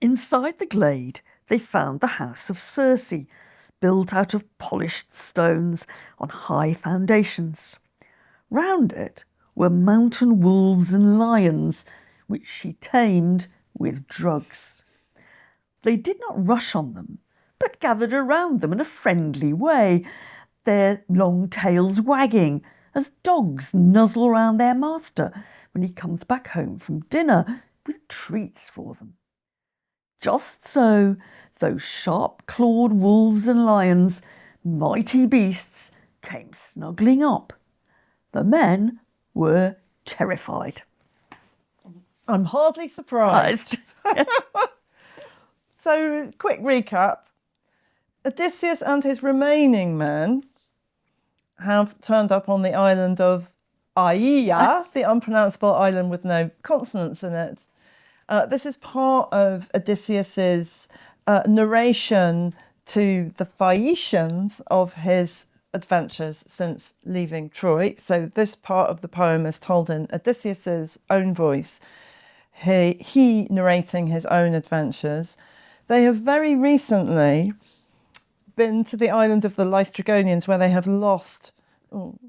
Inside the glade, they found the house of Circe, built out of polished stones on high foundations. Round it were mountain wolves and lions, which she tamed with drugs. They did not rush on them, but gathered around them in a friendly way, their long tails wagging as dogs nuzzle around their master when he comes back home from dinner with treats for them. Just so, those sharp-clawed wolves and lions, mighty beasts, came snuggling up. The men were terrified. I'm hardly surprised. So, quick recap. Odysseus and his remaining men have turned up on the island of Aeaea, the unpronounceable island with no consonants in it. This is part of Odysseus's narration to the Phaeacians of his adventures since leaving Troy. So this part of the poem is told in Odysseus's own voice, he narrating his own adventures. They have very recently been to the island of the Laestrygonians, where they have lost, I'm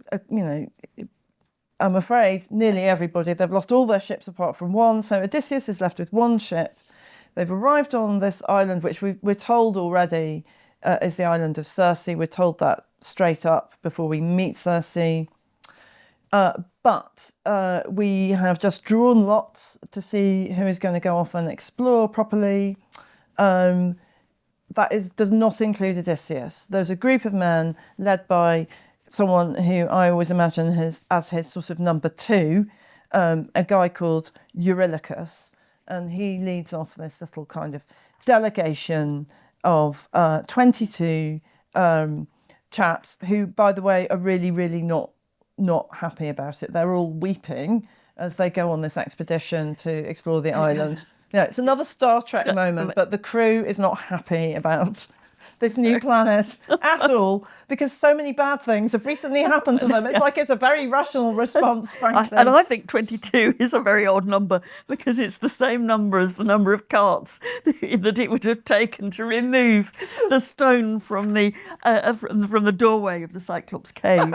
afraid, nearly everybody. They've lost all their ships apart from one. So Odysseus is left with one ship. They've arrived on this island, which we're told already is the island of Circe. We're told that straight up before we meet Circe. But we have just drawn lots to see who is going to go off and explore properly. Does not include Odysseus. There's a group of men led by someone who I always imagine as his sort of number two, a guy called Eurylochus, and he leads off this little kind of delegation of 22 chaps who, by the way, are really, really not happy about it. They're all weeping as they go on this expedition to explore the island. Yeah, it's another Star Trek moment, but the crew is not happy about this new planet at all, because so many bad things have recently happened to them. It's like it's a very rational response, frankly. And I think 22 is a very odd number, because it's the same number as the number of carts that it would have taken to remove the stone from the doorway of the Cyclops cave.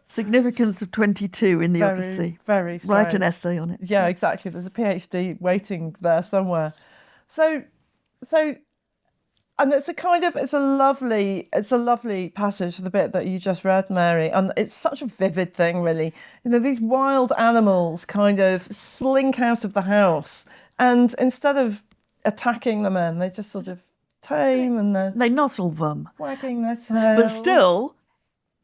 Significance of 22 in the Odyssey. Very strange. Write an essay on it. Yeah, exactly. There's a PhD waiting there somewhere. So and it's a lovely passage, the bit that you just read, Mary, and it's such a vivid thing, really. These wild animals kind of slink out of the house, and instead of attacking the men, they just sort of tame and they nuzzle them, wagging their tails.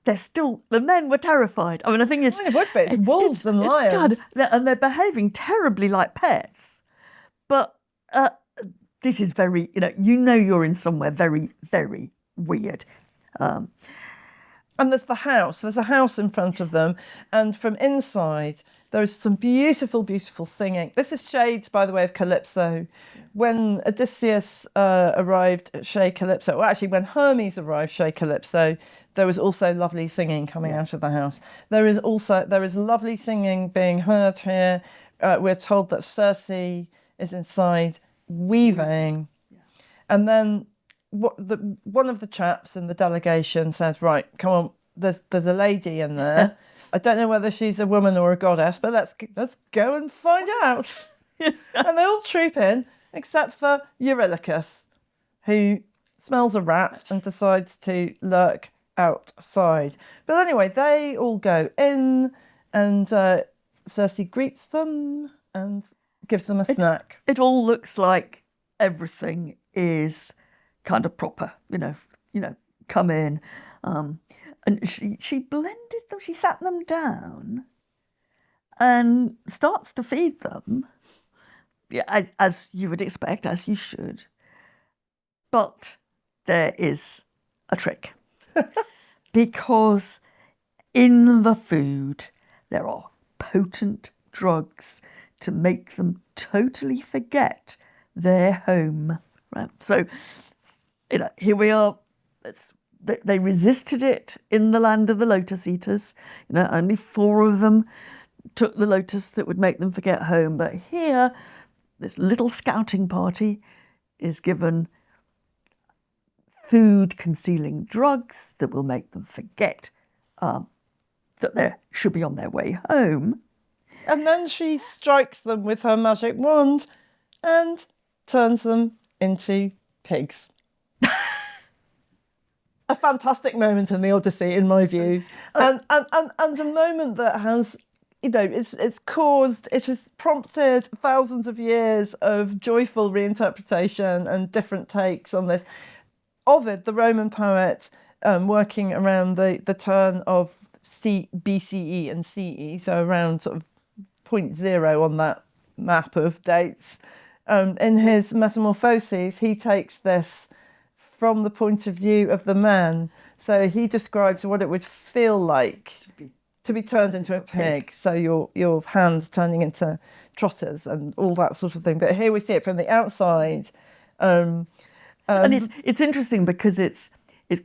But the men were terrified. I mean, I think it's kind of would be. It's wolves and lions, and they're behaving terribly like pets. But this is very, you're in somewhere very, very weird. And there's the house. There's a house in front of them, and from inside there's some beautiful, beautiful singing. This is shades, by the way, of Calypso. When Odysseus arrived at Chez Calypso, well, actually, when Hermes arrived Chez Calypso, there was also lovely singing coming out of the house. There is lovely singing being heard here. We're told that Circe is inside weaving, and then one of the chaps in the delegation says, "Right, come on, there's a lady in there. I don't know whether she's a woman or a goddess, but let's go and find out." And they all troop in, except for Eurylochus, who smells a rat and decides to lurk outside. But anyway, they all go in, and Circe greets them and gives them a snack. It all looks like everything is kind of proper, come in. And she blended them, she sat them down and starts to feed them, as you would expect, as you should. But there is a trick. Because in the food there are potent drugs to make them totally forget their home. Right? So, here we are. They resisted it in the land of the lotus eaters. Only 4 of them took the lotus that would make them forget home. But here, this little scouting party is given food-concealing drugs that will make them forget that they should be on their way home. And then she strikes them with her magic wand and turns them into pigs. A fantastic moment in the Odyssey, in my view. And a moment that has, it has prompted thousands of years of joyful reinterpretation and different takes on this. Ovid, the Roman poet, working around the turn of BCE and CE, so around sort of 0.0 on that map of dates, in his Metamorphoses, he takes this from the point of view of the man. So he describes what it would feel like to be turned into a pig. So your hands turning into trotters and all that sort of thing. But here we see it from the outside. And it's interesting because it's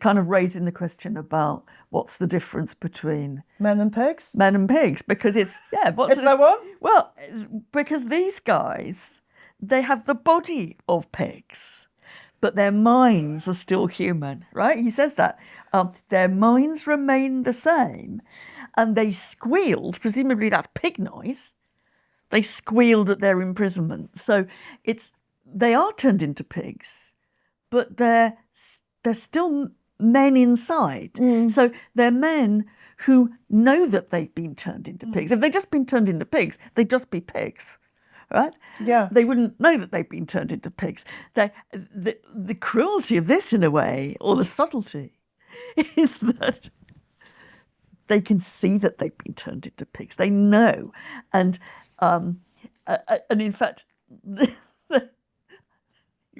kind of raising the question about what's the difference between men and pigs. Because is there one? Well, because these guys, they have the body of pigs, but their minds are still human, right? He says that. Their minds remain the same, and they squealed, presumably that's pig noise, they squealed at their imprisonment. So they are turned into pigs, but they're still men inside. So they're men who know that they've been turned into pigs. If they'd just been turned into pigs, they'd just be pigs. Right? Yeah. They wouldn't know that they've been turned into pigs. The cruelty of this, in a way, or the subtlety, is that they can see that they've been turned into pigs. They know. And in fact,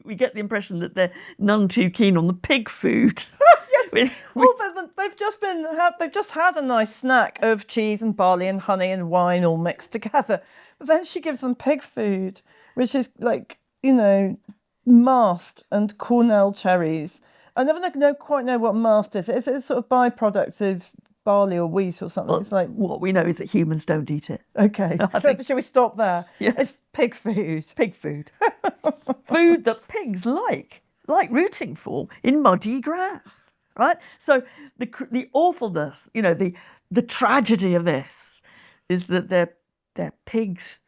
we get the impression that they're none too keen on the pig food. Yes. They've just had a nice snack of cheese and barley and honey and wine all mixed together. But then she gives them pig food, which is like, mast and cornel cherries. I never quite know what mast is. It's a sort of byproduct of barley or wheat or something. Well, it's like, what we know is that humans don't eat it. Okay. Shall we stop there? Yeah. It's pig food. Pig food. Food that pigs like rooting for in muddy ground, right? So the awfulness, the tragedy of this is that they're pigs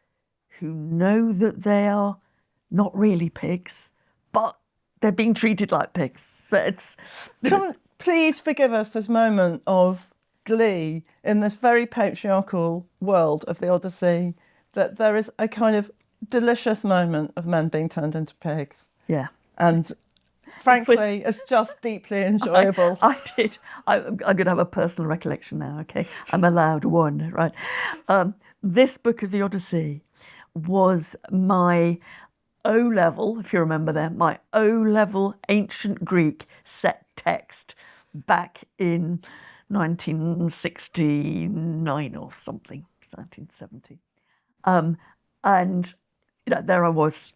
who know that they are not really pigs, but they're being treated like pigs. So Please forgive us this moment of glee in this very patriarchal world of the Odyssey, that there is a kind of delicious moment of men being turned into pigs. Yeah. And frankly, it's just deeply enjoyable. I'm going to have a personal recollection now, okay? I'm allowed one, right? This book of the Odyssey was my O-level, if you remember that, my O-level ancient Greek set text back in 1969 or something, 1970. And, there I was,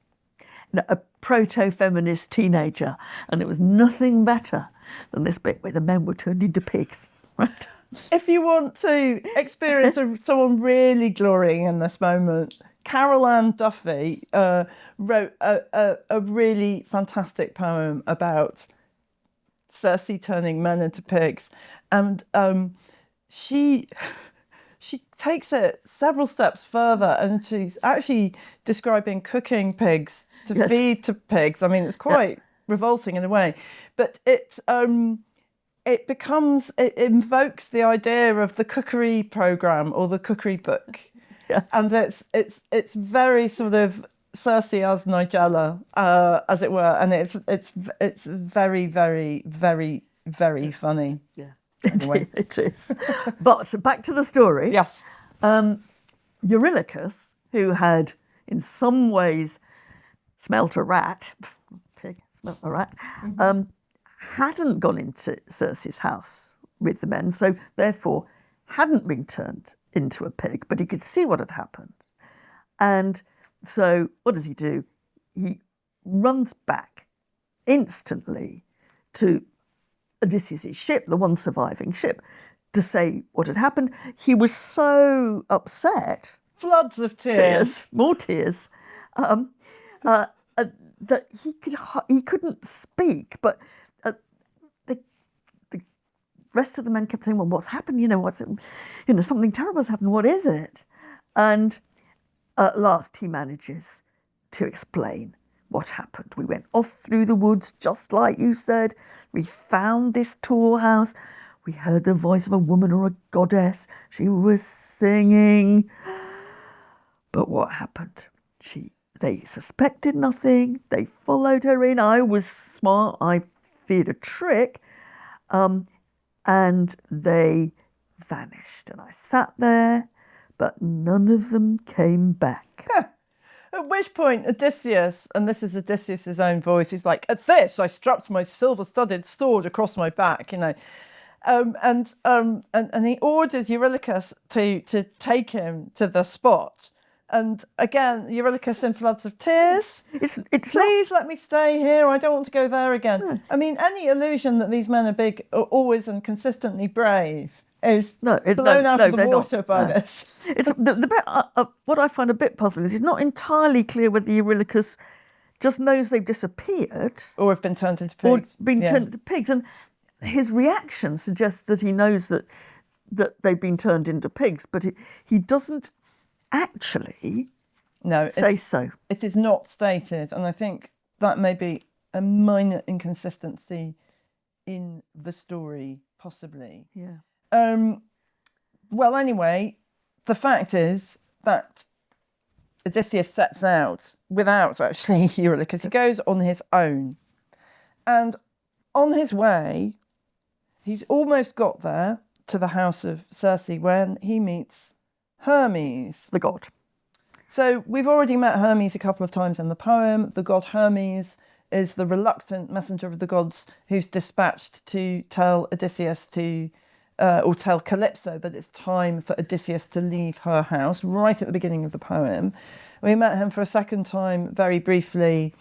a proto-feminist teenager, and it was nothing better than this bit where the men were turned into pigs, right? If you want to experience someone really glorying in this moment, Carol Ann Duffy wrote a really fantastic poem about Circe turning men into pigs, and she takes it several steps further, and she's actually describing cooking pigs to feed to pigs. I mean, it's quite revolting in a way, but it invokes the idea of the cookery program or the cookery book. Yes. And it's very sort of Circe as Nigella, as it were, and it's very, very, very, very funny. Yeah, anyway. it is. But back to the story. Yes. Eurylochus, who had in some ways smelt a rat, hadn't gone into Circe's house with the men, so therefore hadn't been turned into a pig, but he could see what had happened. And so what does he do? He runs back instantly to Odysseus' ship, the one surviving ship, to say what had happened. He was so upset. Floods of tears. More tears. that he couldn't speak, but the rest of the men kept saying, "Well, what's happened? Something terrible has happened. What is it?" And at last, he manages to explain what happened. We went off through the woods, just like you said. We found this tall house. We heard the voice of a woman or a goddess. She was singing. But what happened? They suspected nothing. They followed her in. I was smart. I feared a trick. And they vanished. And I sat there, but none of them came back. At which point Odysseus, and this is Odysseus' own voice, he's like, "At this I strapped my silver-studded sword across my back," and he orders Eurylochus to take him to the spot. And again, Eurylochus in floods of tears. Please let me stay here. I don't want to go there again. No. I mean, any illusion that these men are big, always and consistently brave, is blown out of the water by this. It's the bit. What I find a bit puzzling is it's not entirely clear whether Eurylochus just knows they've disappeared or have been turned into pigs. Turned into pigs, and his reaction suggests that he knows that they've been turned into pigs, but he doesn't actually say so. It is not stated, and I think that may be a minor inconsistency in the story, possibly. Yeah. Well, anyway, the fact is that Odysseus sets out without actually Eurylochus. He goes on his own, and on his way, he's almost got there to the house of Circe when he meets Hermes, the god. So we've already met Hermes a couple of times in the poem. The god Hermes is the reluctant messenger of the gods who's dispatched to tell Odysseus or tell Calypso that it's time for Odysseus to leave her house, right at the beginning of the poem. We met him for a second time, very briefly,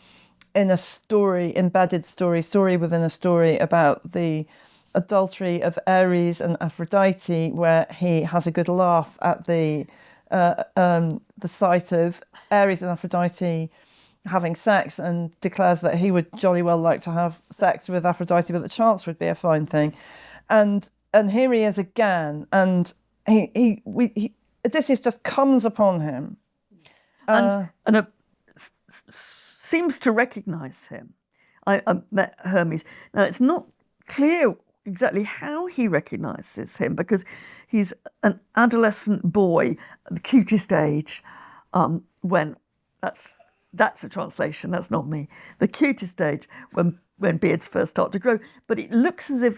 in a embedded story within a story about the adultery of Ares and Aphrodite, where he has a good laugh at the sight of Ares and Aphrodite having sex and declares that he would jolly well like to have sex with Aphrodite, but the chance would be a fine thing. And here he is again, and Odysseus just comes upon him, and seems to recognise him. I met Hermes. Now it's not clear exactly how he recognises him, because he's an adolescent boy at the cutest age, when that's a translation, that's not me, the cutest age when beards first start to grow, but it looks as if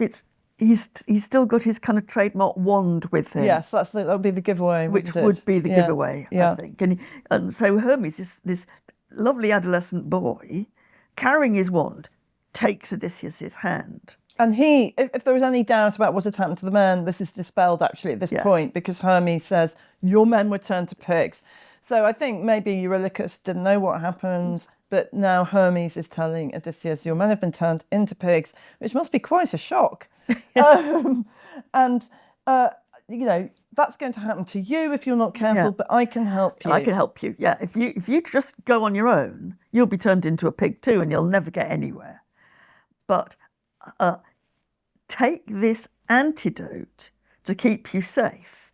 he's still got his kind of trademark wand with him. Yes, that would be the giveaway, which would be the giveaway, I think. And so Hermes is this lovely adolescent boy carrying his wand, takes Odysseus's hand. And if there was any doubt about what had happened to the men, this is dispelled actually at this point, because Hermes says, "Your men were turned to pigs." So I think maybe Eurylochus didn't know what happened, but now Hermes is telling Odysseus, "Your men have been turned into pigs," which must be quite a shock. That's going to happen to you if you're not careful, but I can help you. I can help you, yeah. If you just go on your own, you'll be turned into a pig too, and you'll never get anywhere. But take this antidote to keep you safe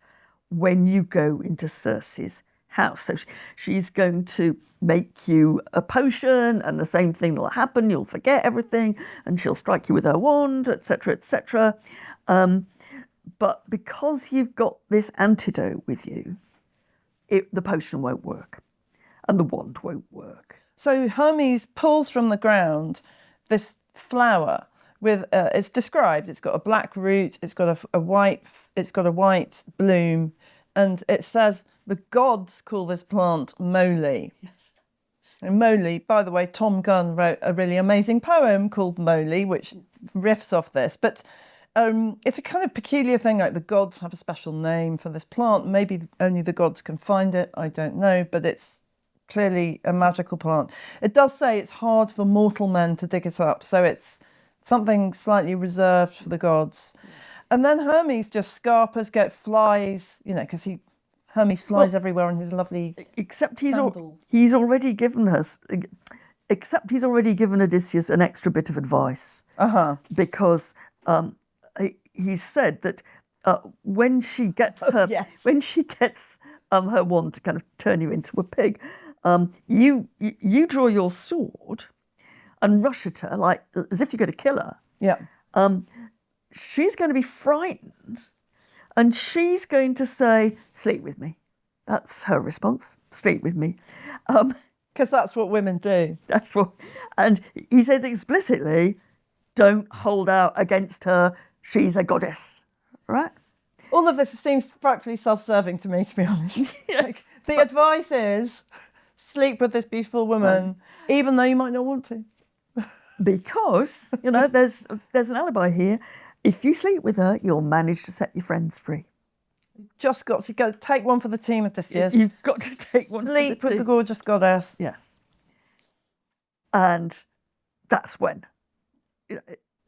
when you go into Circe's house. So she's going to make you a potion, and the same thing will happen. You'll forget everything, and she'll strike you with her wand, etc., etc. But because you've got this antidote with you, the potion won't work, and the wand won't work. So Hermes pulls from the ground this flower with it's described. It's got a black root. It's got a white bloom, and it says the gods call this plant moly. Yes. And moly, by the way, Tom Gunn wrote a really amazing poem called Moly, which riffs off this. But it's a kind of peculiar thing. Like the gods have a special name for this plant. Maybe only the gods can find it. I don't know, but it's clearly a magical plant. It does say it's hard for mortal men to dig it up, so it's something slightly reserved for the gods. And then Hermes just scarpers, get flies, because Hermes flies everywhere on his lovely Except sandals. he's already given us. Except he's already given Odysseus an extra bit of advice. Because he said that when she gets her wand to kind of turn you into a pig, you draw your sword and rush at her like as if you're going to kill her. Yeah. She's going to be frightened, and she's going to say, "Sleep with me." That's her response. Sleep with me. Because that's what women do. That's what, and he says explicitly, don't hold out against her. She's a goddess, right? All of this seems frightfully self-serving to me, to be honest. Yes. Like, the advice is sleep with this beautiful woman, even though you might not want to. Because, there's an alibi here. If you sleep with her, you'll manage to set your friends free. Just got to go take one for the team, Odysseus. You've got to take one for the Sleep with team. the gorgeous goddess. Yes. And that's when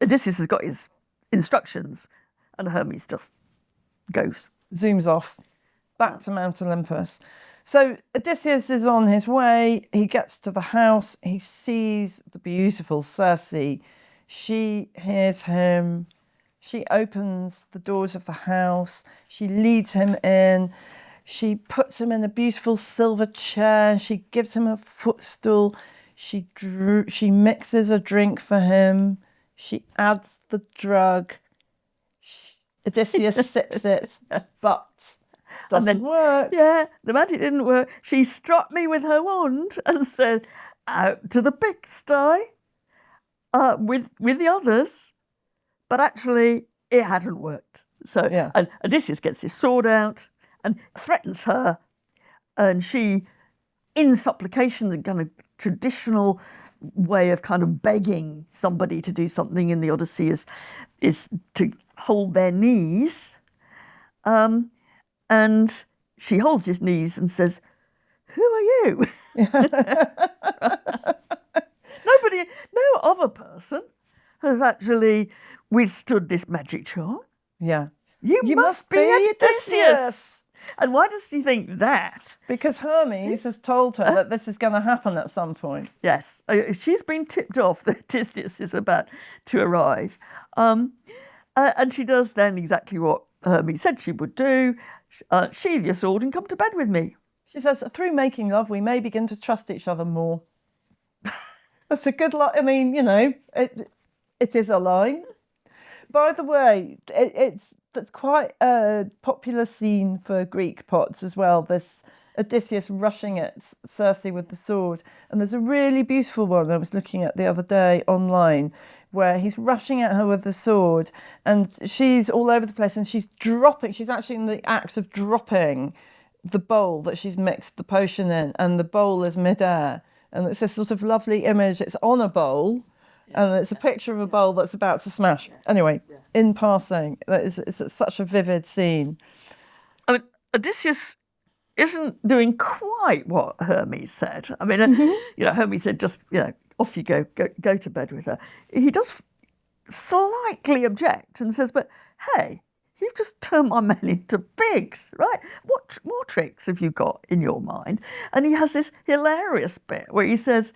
Odysseus has got his instructions and Hermes just goes. Zooms off. Back to Mount Olympus. So Odysseus is on his way. He gets to the house. He sees the beautiful Circe. She hears him. She opens the doors of the house. She leads him in. She puts him in a beautiful silver chair. She gives him a footstool. She mixes a drink for him. She adds the drug. Odysseus sips it, but doesn't work. Yeah, the magic didn't work. She struck me with her wand and said, "Out to the pigsty with the others." But actually, it hadn't worked. So, and Odysseus gets his sword out and threatens her. And she, in supplication, the kind of traditional way of kind of begging somebody to do something in the Odyssey is to hold their knees. And she holds his knees and says, "Who are you?" No other person has actually withstood this magic charm. Yeah. You must be Odysseus. And why does she think that? Because Hermes has told her that this is going to happen at some point. Yes. She's been tipped off that Odysseus is about to arrive. And she does then exactly what Hermes said she would do. Sheathe your sword and come to bed with me. She says, through making love, we may begin to trust each other more. That's a good line. I mean, it is a line. By the way, that's quite a popular scene for Greek pots as well, this Odysseus rushing at Circe with the sword. And there's a really beautiful one I was looking at the other day online where he's rushing at her with the sword and she's all over the place and she's actually in the act of dropping the bowl that she's mixed the potion in, and the bowl is midair. And it's this sort of lovely image. It's on a bowl, and it's a picture of a bowl that's about to smash. Anyway, in passing, it's such a vivid scene. I mean, Odysseus isn't doing quite what Hermes said. I mean, Hermes said, just, off you go to bed with her. He does slightly object and says, but hey, you've just turned my men into pigs, right? What more tricks have you got in your mind? And he has this hilarious bit where he says,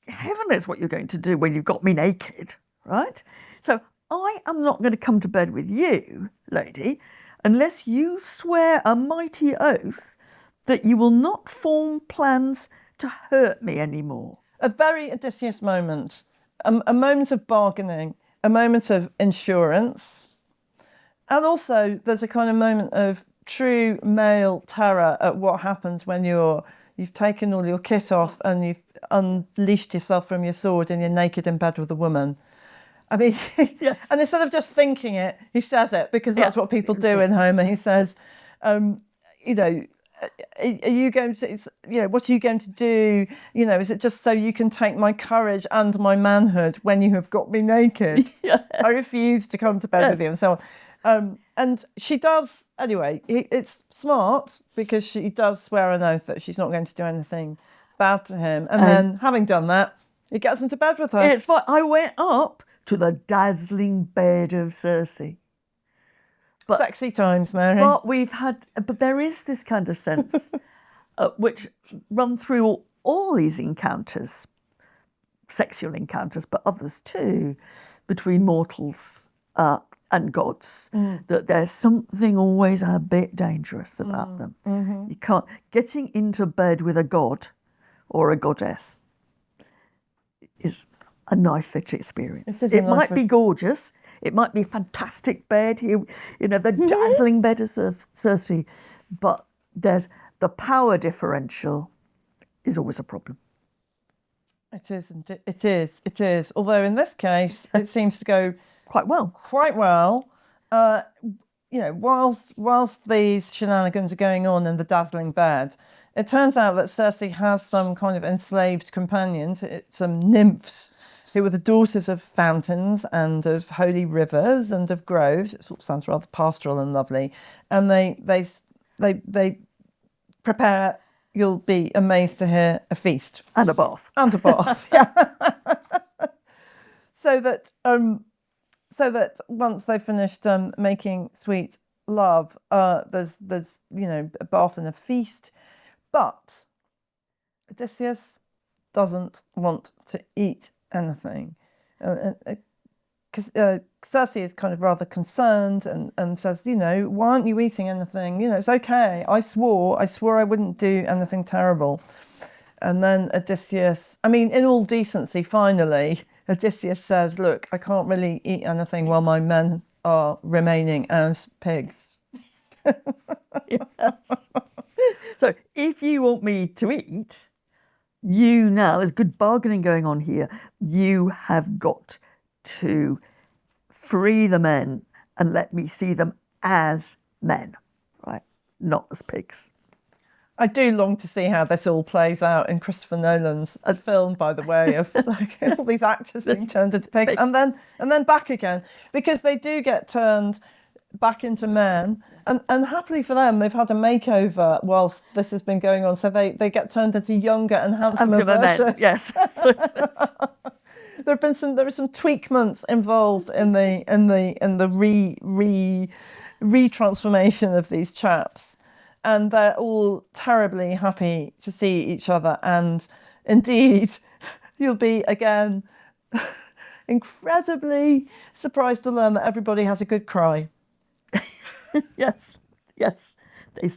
heaven knows what you're going to do when you've got me naked, right? So I am not going to come to bed with you, lady, unless you swear a mighty oath that you will not form plans to hurt me anymore. A very Odysseus moment, a moment of bargaining, a moment of insurance, and also there's a kind of moment of true male terror at what happens when you've taken all your kit off and you've unleashed yourself from your sword and you're naked in bed with a woman. I mean, yes. And instead of just thinking it, he says it, because that's what people do in Homer. He says, are you going to, what are you going to do? Is it just so you can take my courage and my manhood when you have got me naked? I refuse to come to bed with you, and so on. And she does, anyway, it's smart because she does swear an oath that she's not going to do anything bad to him. And then, having done that, he gets into bed with her. It's fine. I went up to the dazzling bed of Circe. Sexy times, Mary. But there is this kind of sense which run through all these encounters, sexual encounters, but others too, between mortals and gods, that there's something always a bit dangerous about them. Mm-hmm. You can't, getting into bed with a god or a goddess is a knife-edge experience. It might be gorgeous, it might be a fantastic bed, the dazzling bed of Circe, but there's the power differential is always a problem. It is, it is. Although in this case, it seems to go quite well. Whilst these shenanigans are going on in the dazzling bed, it turns out that Circe has some kind of enslaved companions, some nymphs, who were the daughters of fountains and of holy rivers and of groves. It sounds rather pastoral and lovely. And they prepare, you'll be amazed to hear, a feast. And a bath. Yeah. So that once they've finished making sweet love, there's a bath and a feast. But Odysseus doesn't want to eat anything. Because Circe is kind of rather concerned and says, why aren't you eating anything? It's okay. I swore I wouldn't do anything terrible. And then Odysseus, in all decency, finally, Odysseus says, look, I can't really eat anything while my men are remaining as pigs. Yes. So if you want me to eat, there's good bargaining going on here. You have got to free the men and let me see them as men, right? Not as pigs. I do long to see how this all plays out in Christopher Nolan's film, by the way, of all these actors being turned into pigs and then back again, because they do get turned back into men, and happily for them, they've had a makeover whilst this has been going on, so they get turned into younger and handsomer versions. Yes. There were some tweakments involved in the re-transformation of these chaps, and they're all terribly happy to see each other. And indeed, you'll be again incredibly surprised to learn that everybody has a good cry. Yes. They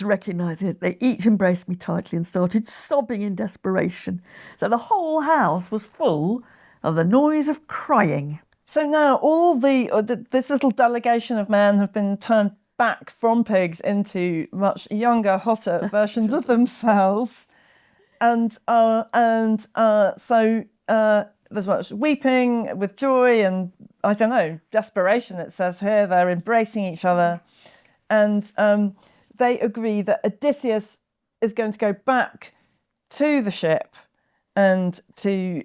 recognised it. They each embraced me tightly and started sobbing in desperation. So the whole house was full of the noise of crying. So now all this little delegation of men have been turned back from pigs into much younger, hotter versions of themselves, and so there's much weeping with joy and, I don't know, desperation, it says here. They're embracing each other, and they agree that Odysseus is going to go back to the ship and to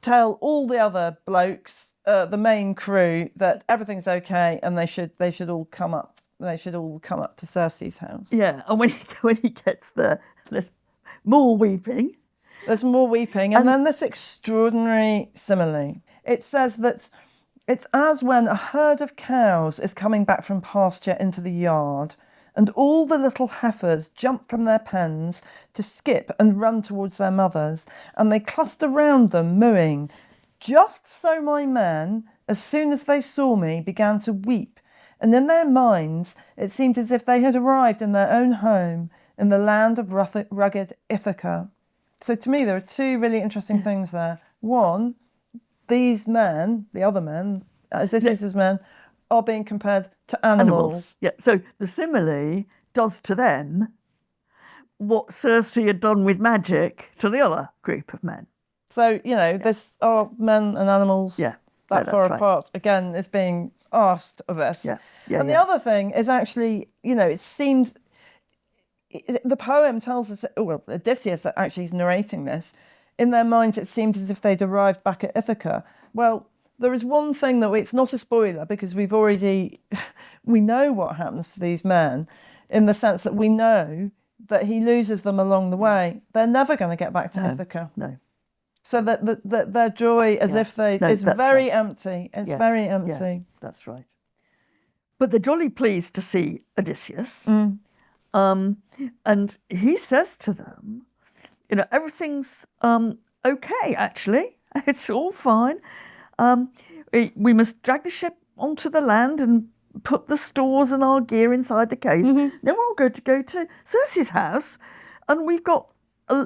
tell all the other blokes, the main crew, that everything's okay and they should all come up. They should all come up to Circe's house. Yeah, and when he gets there, there's more weeping. There's more weeping, and then this extraordinary simile. It says that it's as when a herd of cows is coming back from pasture into the yard, and all the little heifers jump from their pens to skip and run towards their mothers, and they cluster round them, mooing. Just so my men, as soon as they saw me, began to weep, and in their minds it seemed as if they had arrived in their own home in the land of rugged Ithaca. So to me, there are two really interesting things there. One, these men, the other men, Odysseus' men, are being compared to animals. Yeah. So the simile does to them what Circe had done with magic to the other group of men. So, this are men and animals that far apart. Right. Again, is being asked of us. Yeah. And the other thing is actually, it seems... The poem tells us, Odysseus actually is narrating this. In their minds, it seemed as if they'd arrived back at Ithaca. Well, there is one thing it's not a spoiler, because we know what happens to these men, in the sense that we know that he loses them along the way. They're never going to get back to Ithaca. No. So that their joy, as if they, is very empty. It's very empty. Yeah, that's right. But they're jolly pleased to see Odysseus. And he says to them, everything's okay, actually. It's all fine. We must drag the ship onto the land and put the stores and our gear inside the cage. Then we're all going to go to Circe's house, and we've got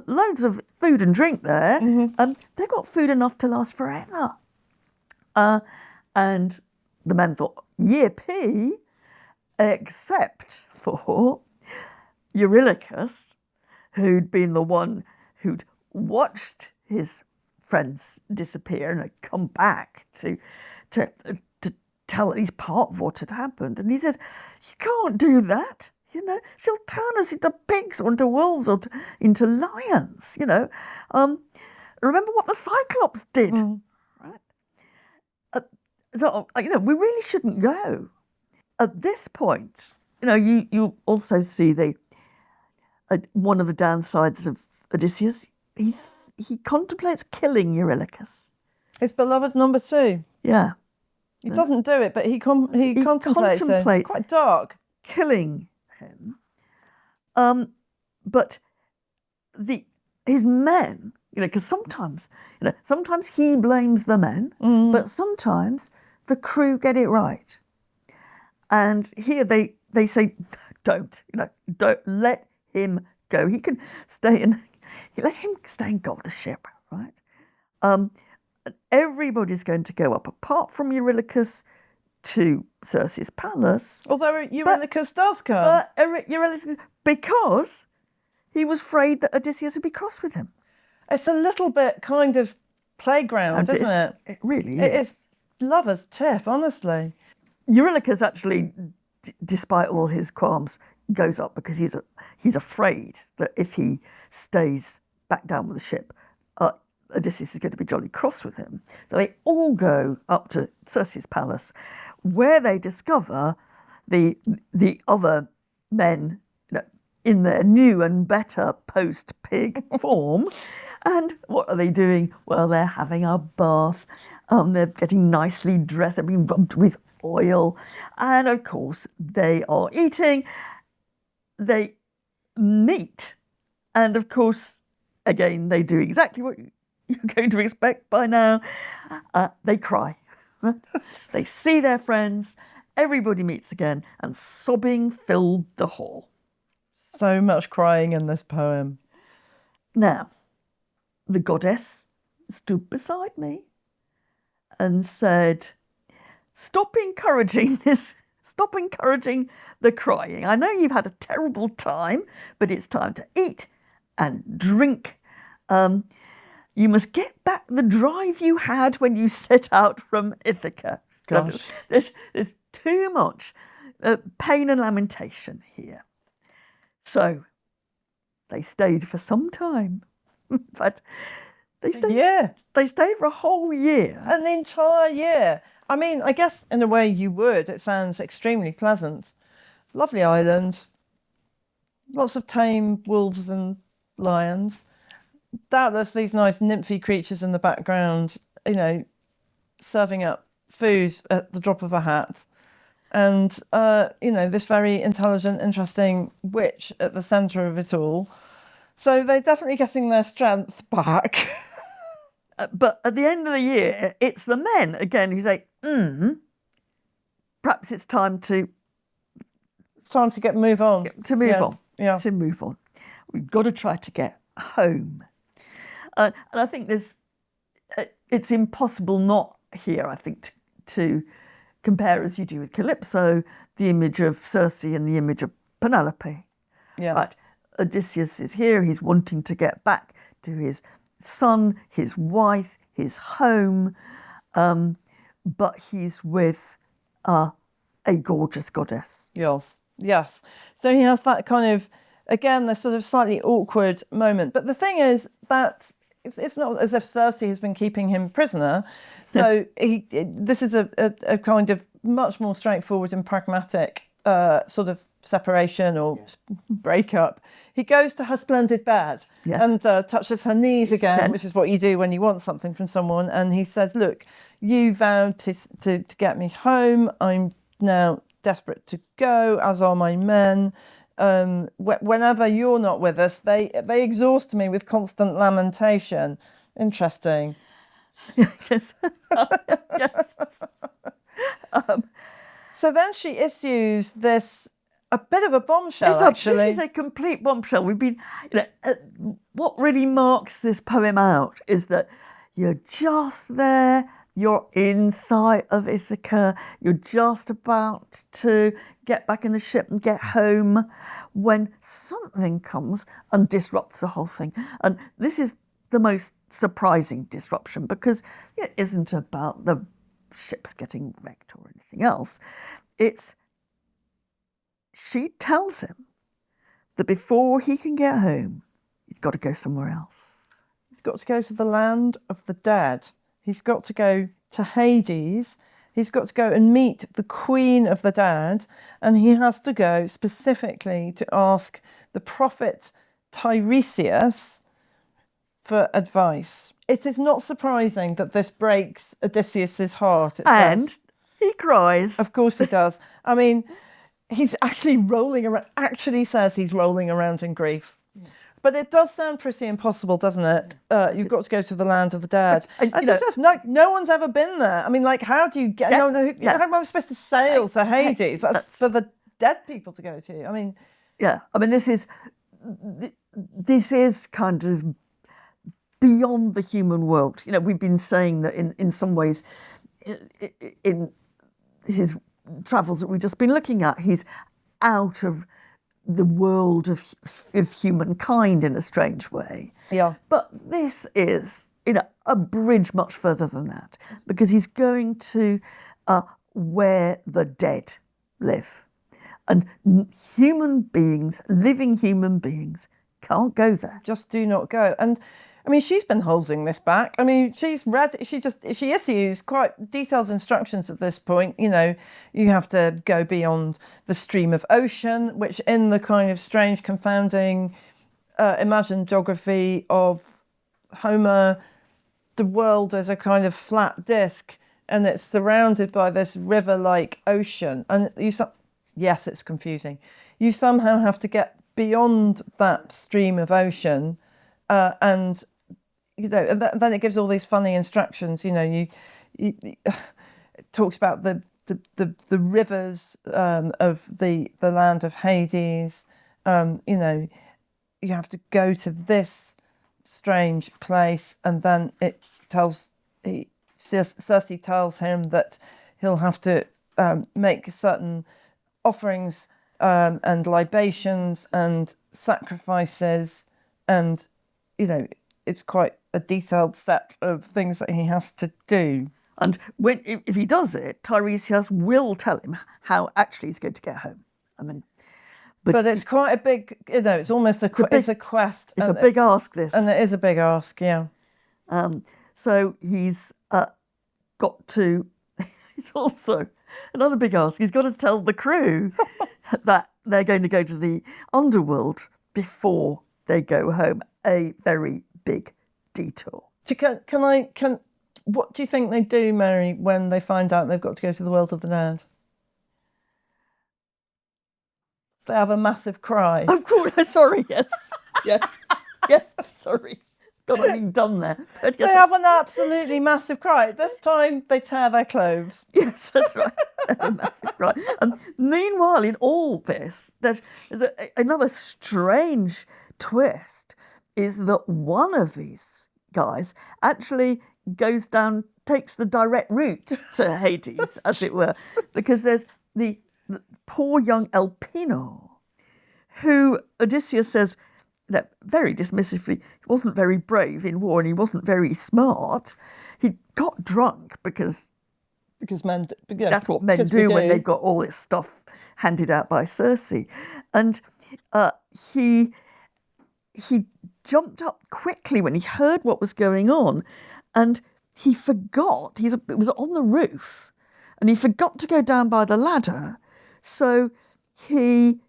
loads of food and drink there. They've got food enough to last forever. And the men thought, yippee, except for Eurylochus, who'd been the one who'd watched his friends disappear and had come back to tell at least part of what had happened. And he says, you can't do that. She'll turn us into pigs or into wolves or into lions, Remember what the Cyclops did, right? So, we really shouldn't go. At this point, you also see one of the downsides of Odysseus. He contemplates killing Eurylochus. His beloved number 2. Yeah. He doesn't do it, but he contemplates it. Quite dark. Killing him. But his men, because sometimes he blames the men, but sometimes the crew get it right. And here they say, don't let him go. He can let him stay and guard the ship, right? Everybody's going to go up, apart from Eurylochus, to Circe's palace. Although Eurylochus does come. Eurylochus, because he was afraid that Odysseus would be cross with him. It's a little bit kind of playground, isn't it? It really is. It is lover's tiff, honestly. Eurylochus actually, despite all his qualms, goes up because he's afraid that if he stays back down with the ship, Odysseus is going to be jolly cross with him. So they all go up to Circe's palace, where they discover the other men in their new and better post-pig form. And what are they doing? Well, they're having a bath. They're getting nicely dressed. They're being rubbed with oil. And, of course, they are eating. They meet. And, of course, again, they do exactly what you're going to expect by now. They cry. They see their friends. Everybody meets again. And sobbing filled the hall. So much crying in this poem. Now, the goddess stood beside me and said, stop encouraging the crying. I know you've had a terrible time, but it's time to eat and drink. You must get back the drive you had when you set out from Ithaca. Gosh. There's too much pain and lamentation here. So they stayed for some time. But they stayed for a whole year. An entire year. I mean, I guess in a way you would. It sounds extremely pleasant. Lovely island. Lots of tame wolves and lions. Doubtless these nice nymphy creatures in the background, serving up food at the drop of a hat. And, this very intelligent, interesting witch at the centre of it all. So they're definitely getting their strength back. But at the end of the year, it's the men again who say, perhaps it's time to... It's time to move on. To move on. Yeah. To move on. We've got to try to get home. And I think it's impossible not here, I think, to compare, as you do with Calypso, the image of Circe and the image of Penelope. Yeah. Right. Odysseus is here. He's wanting to get back to his son, his wife, his home, but he's with a gorgeous goddess. Yes. So he has that kind of, again, the sort of slightly awkward moment. But the thing is that it's not as if Circe has been keeping him prisoner. So this is a kind of much more straightforward and pragmatic sort of separation or breakup, he goes to her splendid bed and touches her knees again, which is what you do when you want something from someone. And he says, look, you vowed to get me home. I'm now desperate to go, as are my men. Whenever you're not with us, they exhaust me with constant lamentation. Interesting. Yes. Yes. So then she issues a bit of a bombshell, actually. This is a complete bombshell. We've been, what really marks this poem out is that you're just there, you're in sight of Ithaca, you're just about to get back in the ship and get home when something comes and disrupts the whole thing. And this is the most surprising disruption because it isn't about the ships getting wrecked or anything else. She tells him that before he can get home, he's got to go somewhere else. He's got to go to the land of the dead. He's got to go to Hades. He's got to go and meet the queen of the dead. And he has to go specifically to ask the prophet Tiresias for advice. It is not surprising that this breaks Odysseus's heart. And he cries. Of course he does. I mean, he's actually says he's rolling around in grief. But it does sound pretty impossible, doesn't it? You've got to go to the land of the dead. As it says, no one's ever been there. I mean, like, how do you get... How am I supposed to sail to Hades? That's for the dead people to go to. I mean... Yeah, I mean, this is kind of beyond the human world. We've been saying that in some ways, in his travels that we've just been looking at, he's out of the world of humankind in a strange way. Yeah. But this is, a bridge much further than that, because he's going to where the dead live. And living human beings can't go there. Just do not go. And I mean, she's been holding this back. I mean, she issues quite detailed instructions at this point. You have to go beyond the stream of ocean, which in the kind of strange, confounding, imagined geography of Homer, the world is a kind of flat disc and it's surrounded by this river-like ocean. And yes, it's confusing. You somehow have to get beyond that stream of ocean and then it gives all these funny instructions. It talks about the rivers of the land of Hades. You have to go to this strange place, and then Circe tells him that he'll have to make certain offerings and libations and sacrifices, and it's quite a detailed set of things that he has to do. And if he does it, Tiresias will tell him how actually he's going to get home. I mean, but it's quite a big, it's almost it's a quest. It's a big ask, this. And it is a big ask, yeah. So he's got to, it's also another big ask. He's got to tell the crew that they're going to go to the underworld before they go home. A very big detour. What do you think they do, Mary, when they find out they've got to go to the world of the dead? They have a massive cry. Of course, sorry, yes. Yes, sorry. Got everything done there. Yes, they have an absolutely massive cry. This time they tear their clothes. Yes, that's right. A massive cry. And meanwhile, in all this, there's another strange twist, is that one of these guys actually goes down, takes the direct route to Hades, as it were, because there's the poor young Elpino, who Odysseus says, very dismissively, he wasn't very brave in war and he wasn't very smart. He got drunk because men, that's what men do when they've got all this stuff handed out by Circe. And he jumped up quickly when he heard what was going on, and he forgot, it was on the roof, and he forgot to go down by the ladder, so he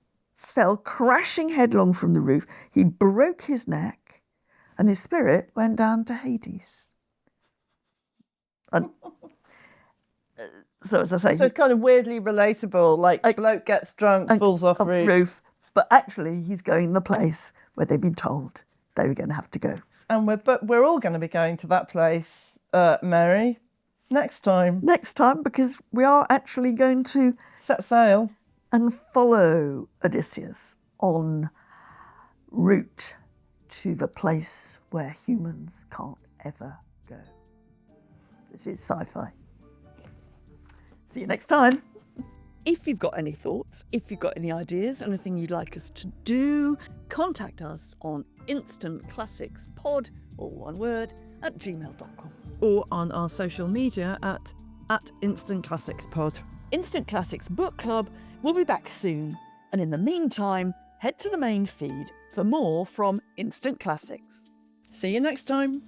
fell crashing headlong from the roof. He broke his neck and his spirit went down to Hades. And so, as I say... So it's kind of weirdly relatable, like bloke gets drunk, falls off roof. But actually, he's going the place where they've been told they were going to have to go. And we're all going to be going to that place, Mary, next time. Next time, because we are actually going to... Set sail. And follow Odysseus en route to the place where humans can't ever go. This is sci-fi. See you next time. If you've got any thoughts, if you've got any ideas, anything you'd like us to do, contact us on instantclassicspod, all one word, @gmail.com. Or on our social media at Instant Classics Pod. Instant Classics Book Club will be back soon. And in the meantime, head to the main feed for more from Instant Classics. See you next time.